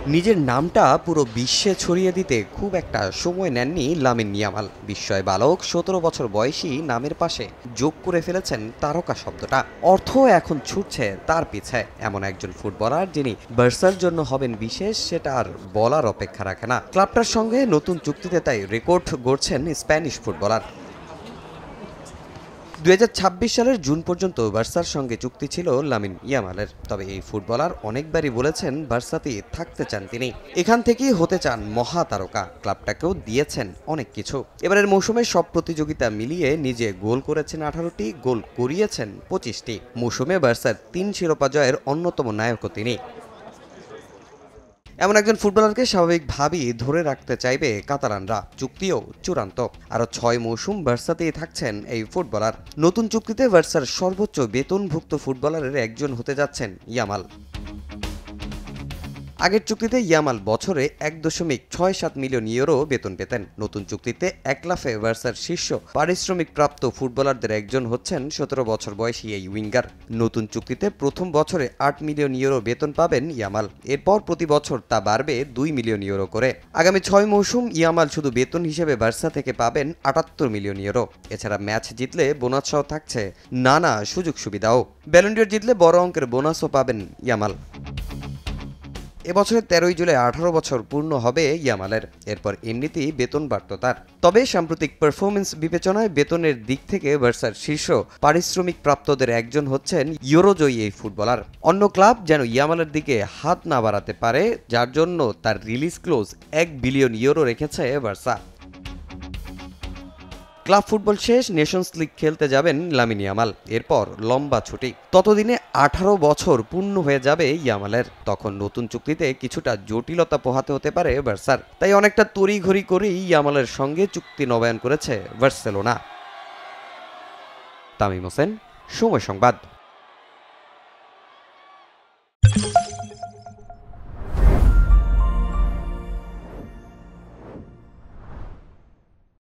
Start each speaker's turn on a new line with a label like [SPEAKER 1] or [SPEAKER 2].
[SPEAKER 1] নিজের নামটা পুরো বিশ্বে ছড়িয়ে দিতে খুব একটা সময় নেননি লামিন ইয়ামাল। বিস্ময় বালক ১৭ বছর বয়সী নামের পাশে যোগ করে ফেলেছেন তারকা শব্দটা। অর্থ এখন ছুটছে তার পিছে। এমন একজন ফুটবলার যিনি বার্সার জন্য হবেন বিশেষ, সেটা আর বলার অপেক্ষা রাখে না। ক্লাবটার সঙ্গে নতুন চুক্তিতে তাই রেকর্ড গড়ছেন স্প্যানিশ ফুটবলার। ২০২৬ সালের জুন পর্যন্ত বার্সার সঙ্গে চুক্তি ছিল লামিন ইয়ামালের। তবে এই ফুটবলার অনেকবারই বলেছেন বার্সাতেই থাকতে চান তিনি। এখান থেকেই হতে চান মহাতারকা। ক্লাবটাকেও দিয়েছেন অনেক কিছু। এবারের মৌসুমে সব প্রতিযোগিতা মিলিয়ে নিজে গোল করেছেন ১৮টি, গোল করিয়েছেন ২৫টি। মৌসুমে বার্সার ৩ শিরোপা জয়ের অন্যতম নায়কও তিনি। এমন একজন ফুটবলারকে স্বাভাবিকভাবেই ধরে রাখতে চাইবে কাতালানরা। চুক্তিও চূড়ান্ত। আরও ৬ মৌসুম বার্সাতেই থাকছেন এই ফুটবলার। নতুন চুক্তিতে বার্সার সর্বোচ্চ বেতনভুক্ত ফুটবলারের একজন হতে যাচ্ছেন ইয়ামাল। আগের চুক্তিতে ইয়ামাল বছরে ১.৬৭ মিলিয়ন ইউরো বেতন পেতেন। নতুন চুক্তিতে এক লাফে বার্সার শীর্ষ পারিশ্রমিক প্রাপ্ত ফুটবলারদের একজন হচ্ছেন ১৭ বছর বয়সী এই উইঙ্গার। নতুন চুক্তিতে প্রথম বছরে ৮ মিলিয়ন ইউরো বেতন পাবেন ইয়ামাল। এরপর প্রতি বছর তা বাড়বে ২ মিলিয়ন ইউরো করে। আগামী ৬ মৌসুম ইয়ামাল শুধু বেতন হিসেবে বার্সা থেকে পাবেন ৭৮ মিলিয়ন ইউরো। এছাড়া ম্যাচ জিতলে বোনাসসহ থাকছে নানা সুযোগ সুবিধাও। ব্যালন ডি'র জিতলে বড় অঙ্কের বোনাসও পাবেন ইয়ামাল। এবছরের ১৩ই জুলাই ১৮ বছর পূর্ণ হবে ইয়ামালের। এরপর এমনিতেই বেতন বাড়ত তার। তবে সাম্প্রতিক পারফরমেন্স বিবেচনায় বেতনের দিক থেকে বার্সার শীর্ষ পারিশ্রমিক প্রাপ্তদের একজন হচ্ছেন ইউরোজয়ী এই ফুটবলার। অন্য ক্লাব যেন ইয়ামালের দিকে হাত না বাড়াতে পারে, যার জন্য তার রিলিজ ক্লোজ ১ বিলিয়ন ইউরো রেখেছে বার্সা। ক্লাব ফুটবল শেষ, নেশনস লিগ খেলতে যাবেন লামিন ইয়ামাল। এরপর লম্বা ছুটি। ততদিনে ১৮ বছর পূর্ণ হয়ে যাবে ইয়ামালের। তখন নতুন চুক্তিতে কিছুটা জটিলতা পোহাতে হতে পারে বার্সার। তাই অনেকটা তড়িঘড়ি করেই ইয়ামালের সঙ্গে চুক্তি নবায়ন করেছে বার্সেলোনা। তামিম হোসেন, সময় সংবাদ।